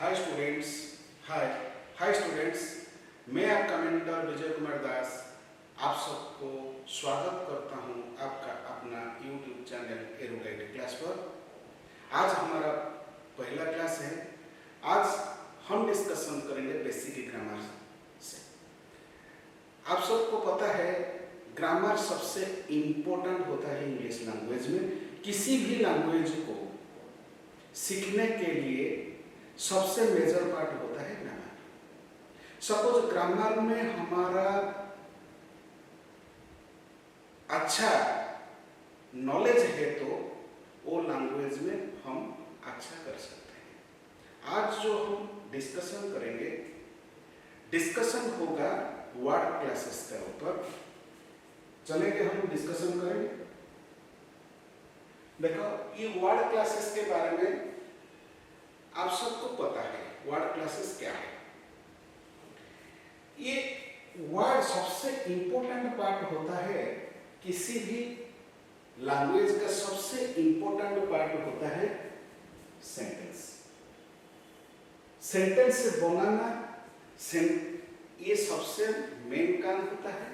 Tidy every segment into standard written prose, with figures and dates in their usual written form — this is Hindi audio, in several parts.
Hi students. हाय हाय स्टूडेंट्स, मैं आपका मेंटर विजय कुमार दास आप सबको स्वागत करता हूं आपका अपना YouTube चैनल एरोगाइड क्लास पर। आज हमारा पहला क्लास है। आज हम डिस्कशन करेंगे बेसिक ग्रामर से। आप सबको पता है ग्रामर सबसे इम्पोर्टेंट होता है इंग्लिश लैंग्वेज में। किसी भी लैंग्वेज को सीखने के लिए सबसे मेजर पार्ट होता है ग्रामर। सपोज ग्रामर में हमारा अच्छा नॉलेज है तो वो लैंग्वेज में हम अच्छा कर सकते हैं। आज जो हम डिस्कशन करेंगे, डिस्कशन होगा वर्ड क्लासेस के ऊपर। चलेंगे हम डिस्कशन करेंगे। देखो, ये वर्ड क्लासेस के बारे में आप सबको पता है वर्ड क्लासेस क्या है। ये वर्ड सबसे इंपॉर्टेंट पार्ट होता है। किसी भी लैंग्वेज का सबसे इंपॉर्टेंट पार्ट होता है सेंटेंस। सेंटेंस बनाना ये सबसे मेन काम होता है।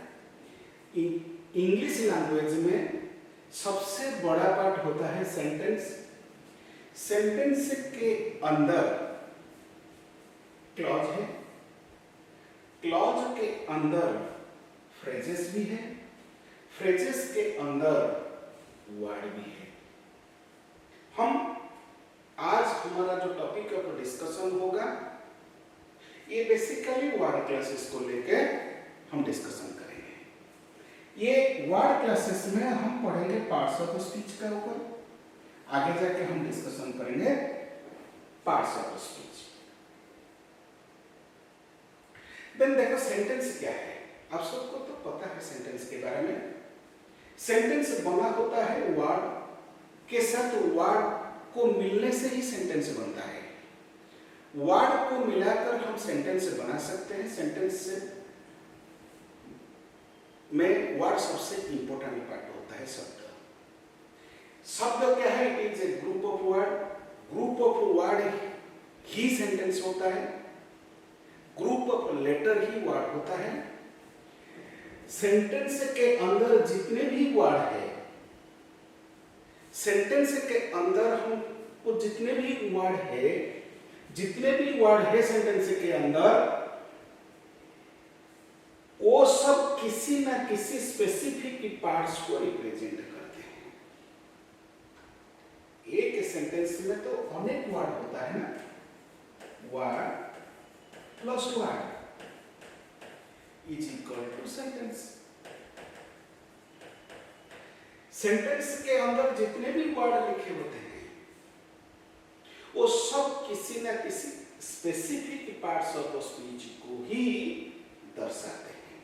इंग्लिश लैंग्वेज में सबसे बड़ा पार्ट होता है सेंटेंस। सेंटेंस के अंदर क्लॉज है, क्लॉज के अंदर फ्रेजेस भी है, फ्रेजेस के अंदर वर्ड भी है। हम आज हमारा जो टॉपिक पर डिस्कशन होगा ये बेसिकली वर्ड क्लासेस को लेके हम डिस्कशन करेंगे। ये वर्ड क्लासेस में हम पढ़ेंगे पार्ट्स ऑफ स्पीच के ऊपर। आगे जाके हम डिस्कशन करेंगे पार्ट्स ऑफ स्पीच। देन देखो सेंटेंस क्या है। आप सबको तो पता है सेंटेंस के बारे में। सेंटेंस बना होता है वर्ड के साथ। वर्ड को मिलने से ही सेंटेंस बनता है। वर्ड को मिलाकर हम सेंटेंस बना सकते हैं। सेंटेंस में वर्ड सबसे इंपॉर्टेंट पार्ट होता है। शब्द क्या है? It is a group of word. Group of word ही सेंटेंस होता है। ग्रुप ऑफ लेटर ही वर्ड होता है। सेंटेंस के अंदर जितने भी वर्ड है, सेंटेंस के अंदर हमको जितने भी वर्ड है सेंटेंस के अंदर, वो सब किसी ना किसी स्पेसिफिक पार्ट्स को रिप्रेजेंट करते हैं। एक सेंटेंस में तो अनेक वर्ड होता है ना। Word plus word is equal to sentence. Sentence के अंदर जितने भी वर्ड लिखे होते हैं वो सब किसी ना किसी स्पेसिफिक पार्ट्स ऑफ स्पीच को ही दर्शाते हैं।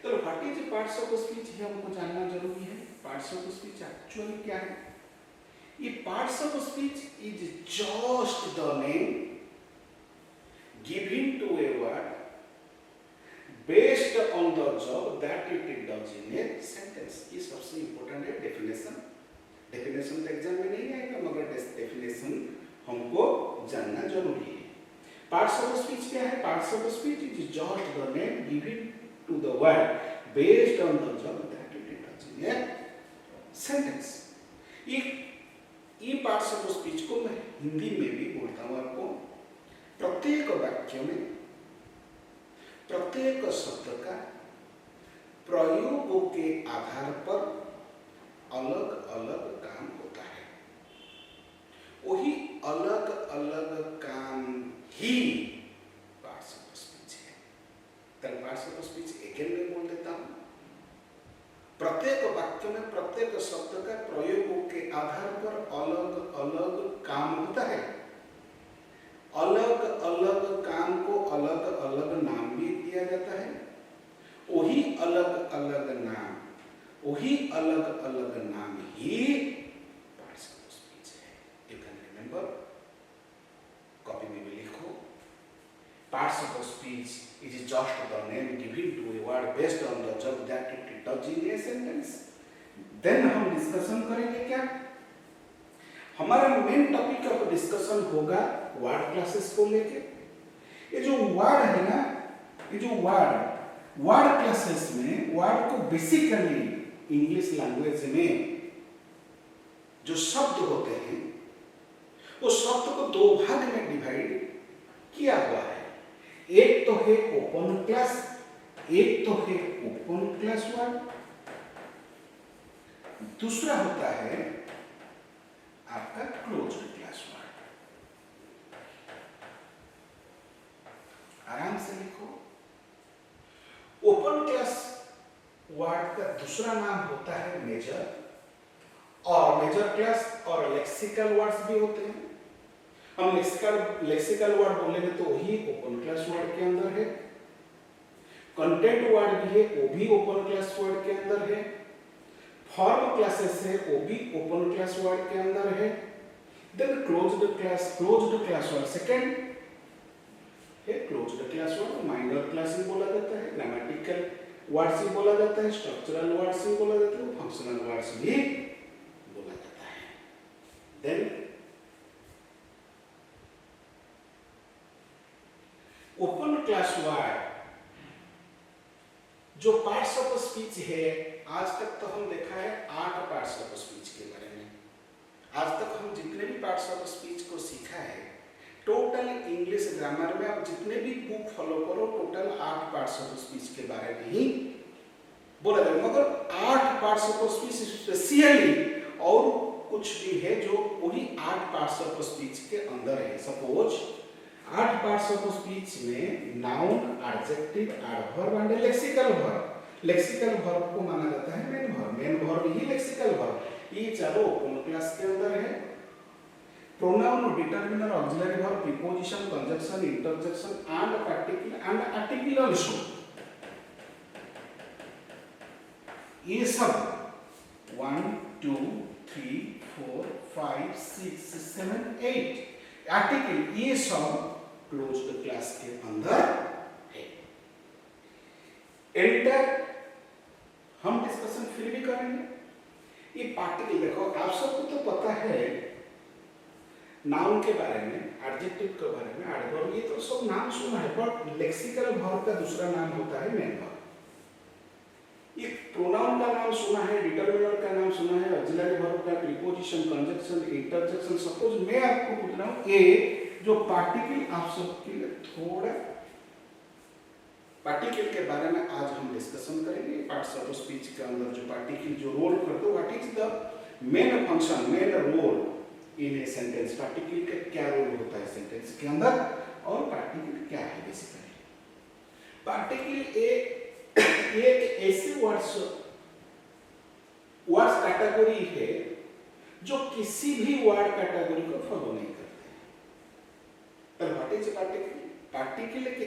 तो what is parts of speech है हमको जानना जरूरी है। पार्ट्स ऑफ स्पीच एक्चुअली क्या है? ये parts of speech is just the name given to a word based on the job that it does in a sentence। ये सबसे इंपॉर्टेंट है डेफिनेशन। डेफिनेशन तो एग्जाम में नहीं आएगा, मगर डेफिनेशन हमको जानना जरूरी है। पार्ट्स ऑफ स्पीच क्या है? Parts of speech is just the name given to the word based on the job that it does in a sentence। ये पार्ट्स ऑफ स्पीच को मैं हिंदी में भी बोलता हूँ आपको। प्रत्येक वाक्य में प्रत्येक शब्द का प्रयोग के आधार पर अलग अलग काम होता है। वही अलग अलग काम ही पार्ट्स ऑफ स्पीच है। तो पार्ट्स ऑफ स्पीच एक में बोल देता हूं। प्रत्येक वाक्य में प्रत्येक शब्द का प्रयोग के आधार पर अलग अलग काम होता है। अलग अलग काम को अलग अलग नाम भी दिया जाता है। वही अलग अलग नाम, वही अलग अलग नाम ही पार्ट्स ऑफ स्पीच है। यू कैन रिमेंबर, कॉपी में भी लिखो। Parts of speech is just the name given to a word based on the job that it does in a sentence. Then हम डिस्कशन करेंगे क्या? हमारा मेन टॉपिक ऑफ डिस्कशन होगा वर्ड क्लासेस को लेके। ये जो वर्ड है ना, ये जो वर्ड क्लासेस में वर्ड को बेसिकली इंग्लिश लैंग्वेज में जो शब्द होते हैं वो शब्द को दो भाग में डिवाइड किया हुआ है। एक तो है ओपन क्लास, एक तो है ओपन क्लास वर्ड, दूसरा होता है आपका क्लोज्ड क्लास वर्ड। आराम से लिखो। ओपन क्लास वर्ड का दूसरा नाम होता है मेजर, और मेजर क्लास और लेक्सिकल वर्ड्स भी होते हैं। हम लेक्सिकल वर्ड बोलेंगे तो वही ओपन क्लास वर्ड के अंदर है। कंटेंट वर्ड भी है, वो भी ओपन क्लास वर्ड के अंदर है। फॉर्म क्लासेस है, वो भी ओपन क्लास वर्ड के अंदर है। Then closed class word second है। Closed class word minor class भी बोला जाता है, ग्रामेटिकल वर्ड्स भी बोला जाता है, स्ट्रक्चरल वर्ड्स भी बोला जाता है, फंक्शनल वर्ड्स भी बोला जाता है। देन ओपन क्लास वर्ड जो पार्ट्स ऑफ स्पीच है, आज तक तो हम देखा है 8 पार्ट्स ऑफ स्पीच के बारे में। आज तक हम जितने भी पार्ट्स ऑफ स्पीच को सीखा है, टोटल इंग्लिश ग्रामर में आप जितने भी बुक फॉलो करो, टोटल 8 पार्ट्स ऑफ स्पीच के बारे में ही बोला जाएगा। मगर 8 पार्ट्स ऑफ स्पीच स्पेशली और कुछ भी है जो वही 8 पार्ट्स ऑफ स्पीच के अंदर है। सपोज 8 पार्ट्स ऑफ स्पीच में noun, adjective, adverb and lexical verb. Lexical verb को माना जाता है मेन वर्ब, मेन वर्ब ही लेक्सिकल वर्ब। ये चारों ओपन क्लास के अंदर है। Pronoun, determiner, auxiliary verb, preposition, conjunction, interjection and particle and article also, ये सब 1 2 3 4 5 6 7 8 आर्टिकल, ये सब क्लोज्ड क्लास के अंदर है। एंटर हम डिस्कशन फिर भी करेंगे। ये पार्टिकल देखो, आप सबको तो पता है नाउन के बारे में, एडजेक्टिव के बारे में, एडवर्ब, ये तो सब नाम सुना है। बट लेक्सिकल वर्ब का दूसरा नाम होता है मेन वर्ब। ये प्रोनाउन का नाम सुना है, डिटरमिनर का नाम सुना है, ऑक्सिलरी वर्ब का, प्रीपोजिशन, कंजक्शन, इंटरजेक्शन। सपोज मैं आपको पूछ रहा हूं, ए जो पार्टिकल, आप सबके लिए थोड़ा पार्टिकल के बारे में आज हम डिस्कशन करेंगे। पार्ट्स ऑफ स्पीच के अंदर जो पार्टिकल जो रोल करते हैं, what is the main function, main role in a sentence. Particle का क्या रोल होता है सेंटेंस के अंदर, और पार्टिकल क्या है बेसिकली। पार्टिकल एक ऐसे वर्ड्स कैटेगरी है जो किसी भी वर्ड कैटेगरी को फॉलो नहीं करते। What is particle? पार्टिकल एक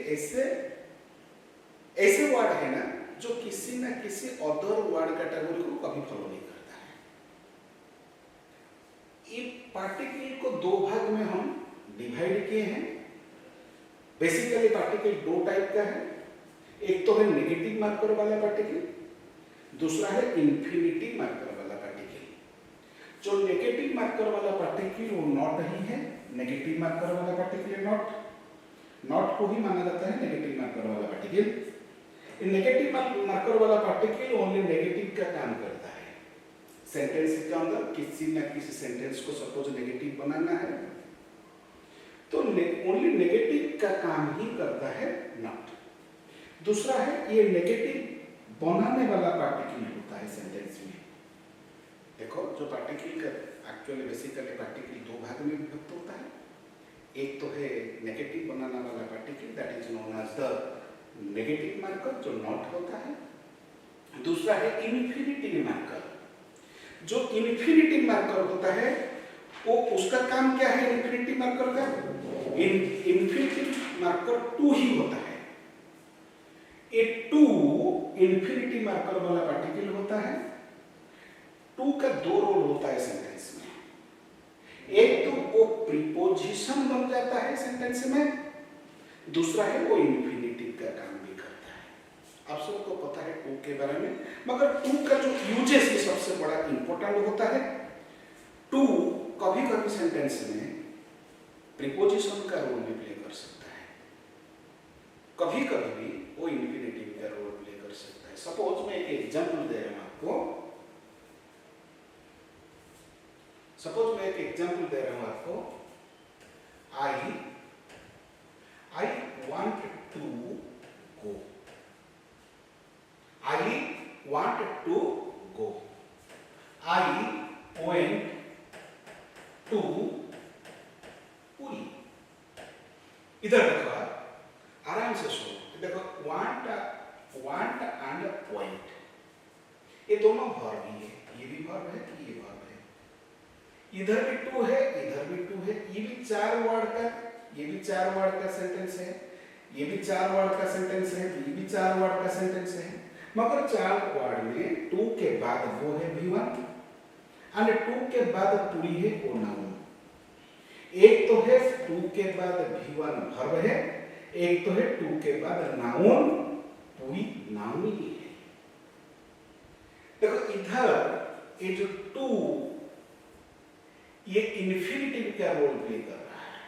ऐसे वर्ड है ना जो किसी ना किसी अदर वर्ड कैटेगरी को कभी फॉलो नहीं करता है। ये पार्टिकल को दो भाग में हम डिवाइड किए हैं। बेसिकली पार्टिकल दो टाइप का है। एक तो है नेगेटिव मार्कर वाला पार्टिकल, दूसरा है इंफिनिटिव मार्कर वाला पार्टिकल। जो नेगेटिव मार्कर वाला पार्टिकल वो नॉट ही है। नेगेटिव मार्कर वाला पार्टिकल नॉट को ही माना जाता है नेगेटिव मार्कर वाला पार्टिकल। नेगेटिव मार्कर वाला पार्टिकल ओनली नेगेटिव का काम करता है। सेंटेंस के अंदर किसी न किसी सेंटेंस को सपोज नेगेटिव बनाना है तो ओनली नेगेटिव का काम ही करता है, नॉट। दूसरा है ये नेगेटिव बनाने वाला पार्टिकल होता है सेंटेंस में। देखो जो पार्टिकल का एक्चुअली बेसिकली पार्टिकल दो भाग में विभक्त होता है। एक तो है नेगेटिव बनाने वाला particle, that is known as the negative marker जो नॉट होता है। दूसरा है इन्फिनिटिव मार्कर। जो इन्फिनिटिव मार्कर होता है वो उसका काम क्या है? इन्फिनिटिव मार्कर का इन्फिनिटिव मार्कर 2 ही होता है। ये 2 इन्फिनिटिव मार्कर वाला पार्टिकल होता है। 2 का 2 रोल होता है सेंटेंस में। एक तो वो प्रीपोजिशन बन जाता है सेंटेंस में, दूसरा है वो इन्फिनिटिव का काम भी करता है। आप सबको पता है 2 के बारे में, मगर 2 का जो यूजेस है सबसे बड़ा इंपॉर्टेंट होता है। 2 कभी कभी सेंटेंस में प्रीपोजिशन का रोल भी प्ले कर सकता है, कभी कभी भी वो इन्फिनेटिव का रोल प्ले कर सकता है। सपोज मैं एक एग्जाम्पल दे रहा हूं आपको, I want to go. I want to go. I went to Puri. इधर देखो, आराम से सुनो। देखो want and point, ये दोनों वर्ब ही है, ये भी वर्ब है, ये वर्ब है। इधर भी टू है, इधर भी टू है, ये भी चार वर्ड का सेंटेंस है, ये भी 4 वर्ड का सेंटेंस है, ये भी 4 वर्ड का सेंटेंस है। मगर 4 वर्ड में टू के बाद वो है V1 और टू के बाद पुरी है वो नाउन। एक तो है टू के बाद V1 वर्ब है, एक तो है टू के बाद नाउन पुरी नाउन ही है। देखो इधर ये जो टू ये इन्फिनिटिव का रोल प्ले कर रहा है,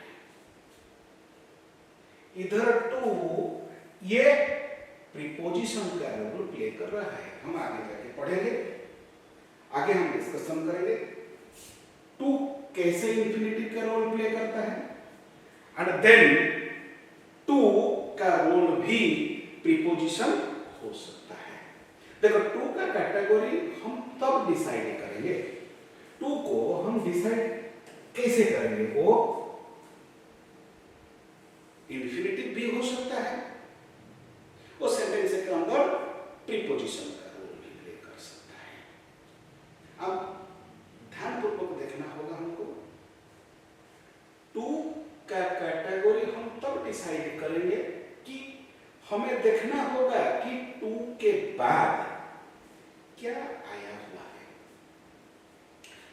इधर टू ये प्रीपोजिशन का रोल प्ले कर रहा है। हम आगे जाके पढ़ेंगे, आगे हम डिस्कशन करेंगे टू कैसे इन्फिनिटिव का रोल प्ले करता है, एंड देन टू का रोल भी प्रीपोजिशन हो सकता है। देखो टू का कैटेगरी हम तब डिसाइड करेंगे, टू को हम डिसाइड कैसे करेंगे, वो इन्फिनिटिव भी हो सकता है, वो सेंटेंस के अंदर प्रीपोजिशन का रोल भी प्ले कर सकता है। अब ध्यानपूर्वक देखना होगा हमको, टू का कैटेगरी हम तब डिसाइड करेंगे कि हमें देखना होगा कि टू के बाद क्या आया हुआ है।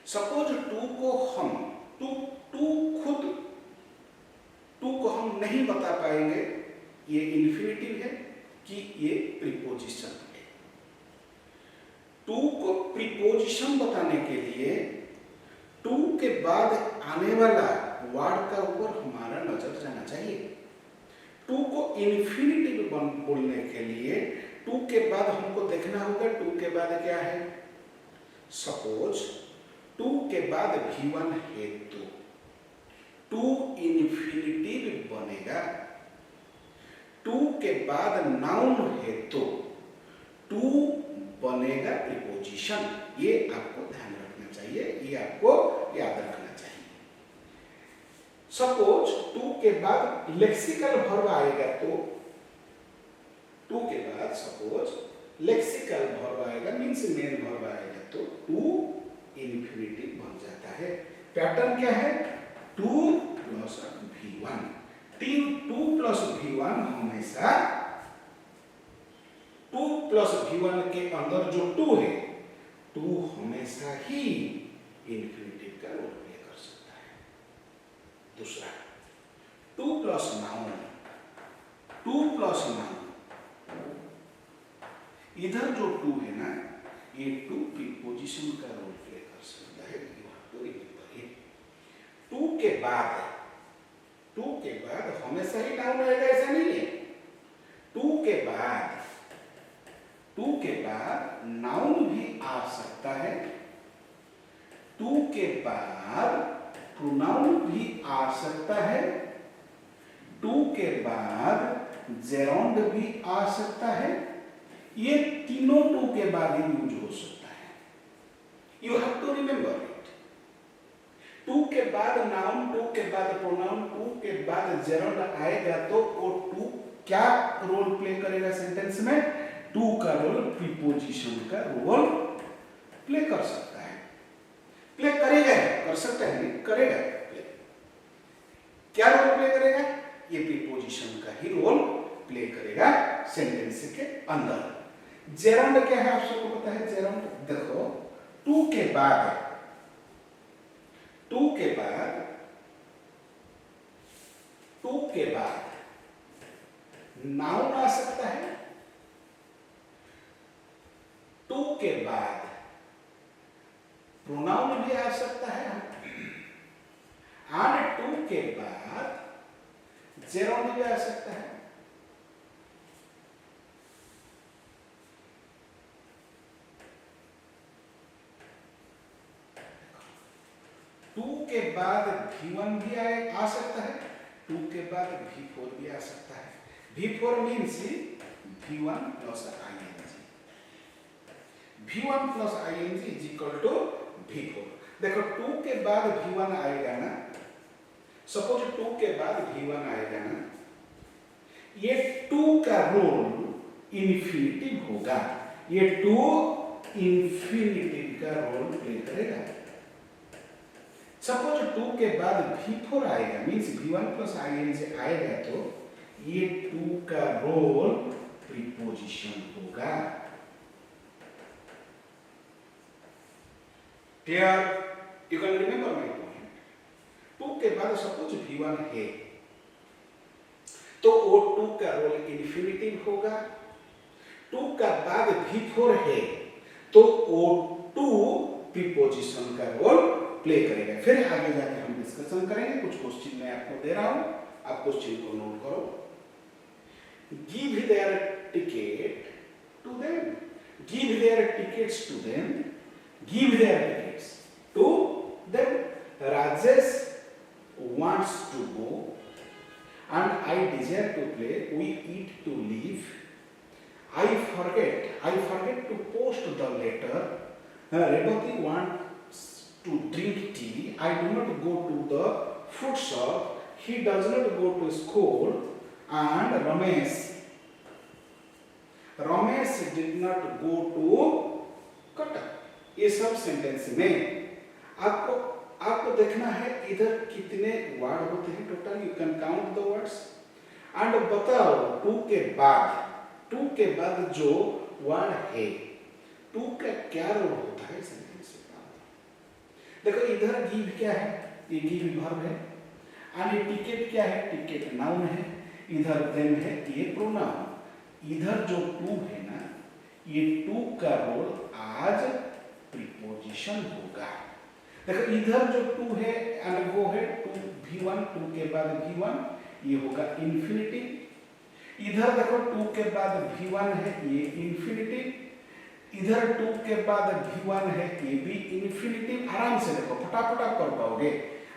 सपोज टू को हम नहीं बता पाएंगे ये इन्फिनिटिव है कि ये प्रीपोजिशन है। टू को प्रीपोजिशन बताने के लिए टू के बाद आने वाला वर्ड का ऊपर हमारा नजर जाना चाहिए। टू को इन्फिनिटिव बोलने के लिए टू के बाद हमको देखना होगा टू के बाद क्या है। सपोज टू के बाद V1 है तो टू इन्फिनिटिव बनेगा। टू के बाद नाउन है तो टू बनेगा प्रीपोजिशन। ये आपको ध्यान रखना चाहिए, ये आपको याद रखना चाहिए। सपोज टू के बाद लेक्सिकल वर्ब आएगा तो टू के बाद सपोज लेक्सिकल वर्ब आएगा, मीन्स मेन वर्ब आएगा तो टू इन्फिनिटिव बन जाता है। पैटर्न क्या है, two plus V1। Two plus V1 हमेशा टू प्लस V1 के अंदर जो टू है, टू हमेशा ही इन्फिनिटिव का रोल प्ले कर सकता है। दूसरा टू प्लस नाउन, इधर जो टू है ना, ये टू प्रीपोजिशन का रोल प्ले कर सकता है। टू के बाद हमेशा ही नाउन रहेगा ऐसा नहीं है। टू के बाद नाउन भी आ सकता है, टू के बाद प्रोनाउन भी आ सकता है, टू के बाद जेरोंड भी आ सकता है। ये तीनों टू के बाद ही यूज हो सकता है। You have to remember it. To के बाद नाउन, टू के बाद प्रोनाउन, टू के बाद जेरोंड आएगा तो वो टू क्या रोल प्ले करेगा सेंटेंस में? टू का रोल प्रीपोजिशन का रोल प्ले कर सकता है। प्ले करेगा, कर सकता है नहीं, करेगा प्ले। क्या रोल प्ले करेगा? ये प्रीपोजिशन का ही रोल प्ले करेगा सेंटेंस के अंदर। जेरोंड क्या है आप सबको पता है? जेरोंड देखो टू के बाद नाउन आ सकता है, टू के बाद प्रोनाउन भी आ सकता है, और टू के बाद जेरोंड भी आ सकता है। टू के बाद V1 भी आ सकता है, टू के बाद V4 भी आ सकता है। V4 means V1 plus ING, V1 plus ING is equal to V4। देखो टू के बाद V1 आएगा ना, सपोज टू के बाद V1 आएगा ना, ये टू का रोल इन्फिनिटिव होगा, ये टू इन्फिनिटिव का रोल प्ले करेगा। सपोज टू के बाद V4 आएगा, मीन्स V1 प्लस ING आएगा, तो ये टू का रोल प्रीपोजिशन होगा। Clear? You can remember my point. To के बाद सपोज V1 है, तो वो टू का रोल इन्फिनिटिव होगा। टू का बाद V4 है, तो वो टू प्रीपोजिशन का रोल प्ले करेगा। फिर आगे जाकर हम डिस्कशन करेंगे। कुछ क्वेश्चन मैं आपको दे रहा हूं, आप क्वेश्चन को नोट करो। Give their ticket to them, give their tickets to them, give their tickets to them. Rajesh wants to go and I desire to play, we eat to live, I forget to post the letter, Revati wants to drink tea, I do not go to the fruit shop, he does not go to school, and Ramesh did not go to Cuttack। ये सब सेंटेंस में आपको देखना है इधर कितने वर्ड होते हैं total. You can count the words and बताओ टू के बाद जो वर्ड है, टू का क्या रोल होता है सेंटेंस में। देखो इधर गिव क्या है, ये गिव वर्ब है, और ये टिकट क्या है, टिकट नाउन है, इधर देम है, ये प्रोनाउन। इधर जो टू है ना, ये टू का रोल आज प्रीपोजिशन होगा। देखो इधर जो टू है और वो है टू V1, टू के बाद V1, ये होगा इन्फिनिटिव। इधर देखो टू के बाद V1 है, ये इन्फिनिटिव। इधर टू के बाद V1 है, ये भी इन्फिनिटिव। आराम से देखो, फटाफट आप कर पाओगे।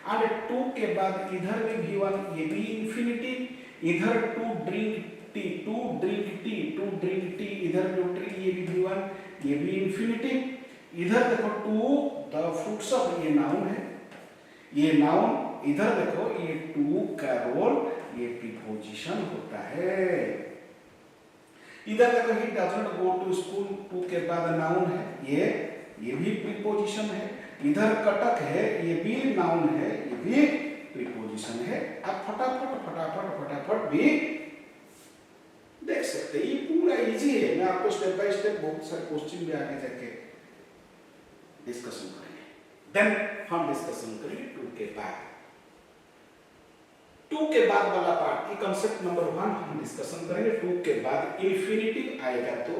और टू के बाद इधर भी V1, ये भी इन्फिनिटिव। इधर टू ड्रिंक टी, इधर जो ट्री, ये भी V1, ये भी इन्फिनिटिव। इधर देखो टू द फ्रूट्स ऑफ, ये नाउन है, ये नाउन। इधर देखो ये टू का रोल, ये प्रीपोजिशन होता है। इधर देखो he does not go to school, to के बाद नाउन है, ये भी प्रीपोजिशन है। इधर कटक है, ये भी नाउन है, ये भी प्रीपोजिशन है। आप फटाफट भी देख सकते हैं। ये पूरा इजी है, मैं आपको स्टेप बाय स्टेप बहुत सारे क्वेश्चन भी आगे जाके डिस्कशन करेंगे। देन हम डिस्कशन करेंगे टू के बाद। टू के बाद वाला पार्ट, ये कांसेप्ट नंबर 1 हम डिस्कशन करेंगे। टू के बाद इन्फिनिटिव आएगा, तो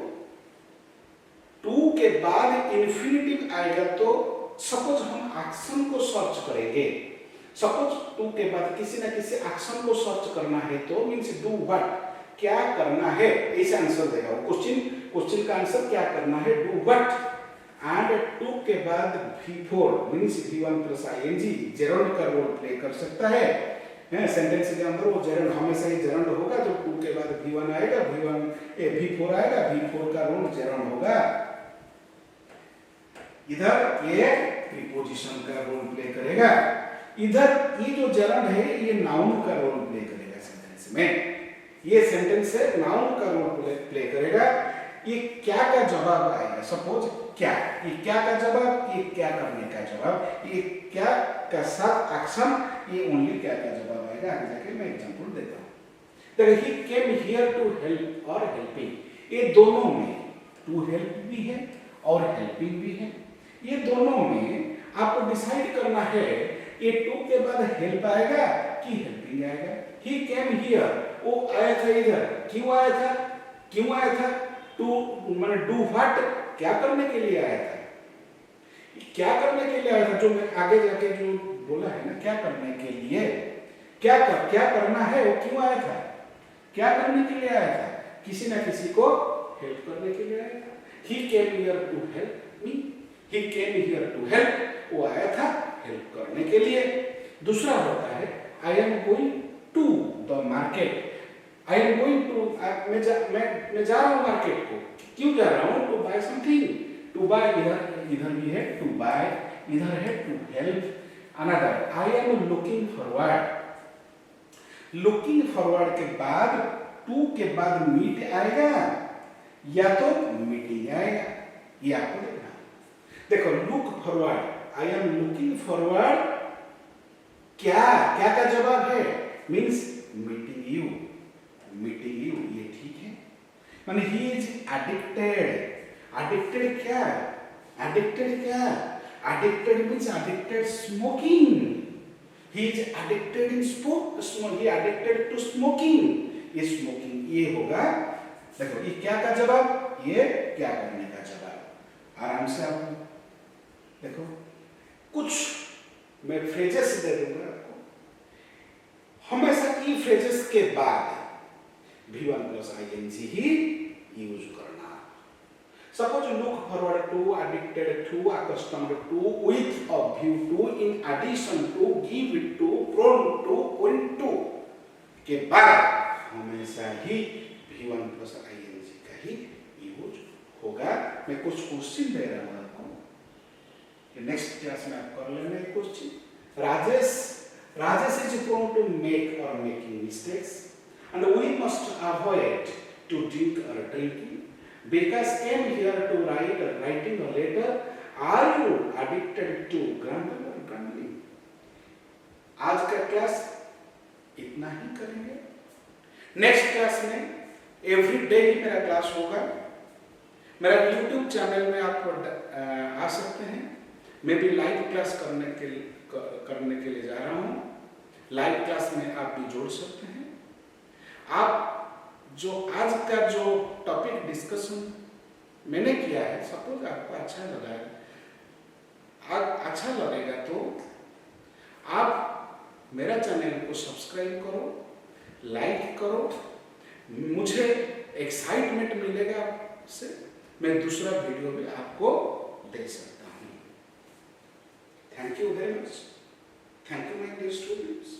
टू के बाद इन्फिनिटिव आएगा तो सपोज हम एक्शन को सर्च करेंगे। सपोज टू के बाद किसी ना किसी एक्शन को सर्च करना है, तो मींस डू व्हाट, क्या करना है, ऐसे आंसर देगा वो। क्वेश्चन का आंसर क्या करना है, डू व्हाट। एंड टू के बाद V4 means V1 plus ING जेरोंड का रोल प्ले कर सकता है। सेंटेंस के अंदर वो जेरोंड हमेशा ही जेरोंड होगा। जो टू के बाद V1 आएगा, V4 आएगा, V4 का रोल जेरोंड होगा। इधर ये प्रीपोजिशन का रोल प्ले करेगा। इधर ये जो जेरोंड है, ये नाउन का रोल प्ले करेगा सेंटेंस में। ये सेंटेंस है नाउन का रोल प्ले करेगा। ये क्या का जवाब आएगा, सपोज क्या, ये क्या का जवाब, ये क्या करने का जवाब, ये क्या का साथ एक्शन, ये ओनली क्या का जवाब आएगा। आगे जाके मैं एग्जांपल देता हूं। देखिए ही केम हियर टू हेल्प और हेल्पिंग, ये दोनों में टू हेल्प भी है और हेल्पिंग भी है। ये दोनों में आपको डिसाइड करना है, ये टू के बाद हेल्प आएगा कि हेल्पिंग आएगा। ही केम हियर, वो आया था इधर, क्यों आया था, टू माने डू व्हाट, क्या करने के लिए आया था। क्या करने के लिए आया था, जो मैं आगे जाके जो बोला है ना, क्या करने के लिए, क्या करना है, वो क्यों आया था, क्या करने के लिए आया था, किसी ना किसी को हेल्प करने के लिए आया था। He came here to help me. He came here to help. वो आया था हेल्प करने के लिए। दूसरा होता है I am going to the market. I am going to मैं जा रहा हूँ मार्केट को। क्यों जा रहा हूँ? To buy something. To buy इधर भी है to buy, इधर है to help. Another I am looking forward. Looking forward के बाद to के बाद meet आएगा या तो मीटिंग आएगा, ये आपको देखना। देखो look forward, I am looking forward, क्या का जवाब है, मीन्स मीटिंग यू, ये ठीक है। माने ही इज एडिक्टेड क्या, addicted means addicted smoking, he is addicted in he addicted to smoking, ये स्मोकिंग ये होगा। देखो ये क्या का जवाब, ये क्या करने का जवाब। आराम से आप देखो, कुछ मैं फ्रेजेस दे दूंगा आपको, हमेशा ई फ्रेजेस के बाद V1 प्लस ing ही यूज करना। Suppose look forward to, addicted to, accustomed to, with a view to, in addition to, give it to, prone to, point to के बाद हमेशा ही V1 प्लस ing का ही यूज होगा। मैं कुछ क्वेश्चन दे रहा हूँ आपको, नेक्स्ट क्लास में आप कर लेना question. Rajesh is prone to make और making mistakes and we must avoid to drink और drinking because came here to write और writing a letter, are you addicted to grumble और ग्रम्बलिंग। आज का क्लास इतना ही करेंगे। नेक्स्ट क्लास में एवरी डे ही मेरा क्लास होगा। मेरा YouTube चैनल में आप आ सकते हैं। मैं भी लाइव क्लास करने के लिए जा रहा हूँ। लाइव क्लास में आप भी जुड़ सकते हैं। आप जो आज का जो टॉपिक डिस्कशन मैंने किया है, सपोज आपको अच्छा लगा है, अच्छा लगेगा तो आप मेरा चैनल को सब्सक्राइब करो, लाइक करो, मुझे एक्साइटमेंट मिलेगा से मैं दूसरा वीडियो भी आपको दे सकता हूँ। Thank you very much. Thank you my dear students.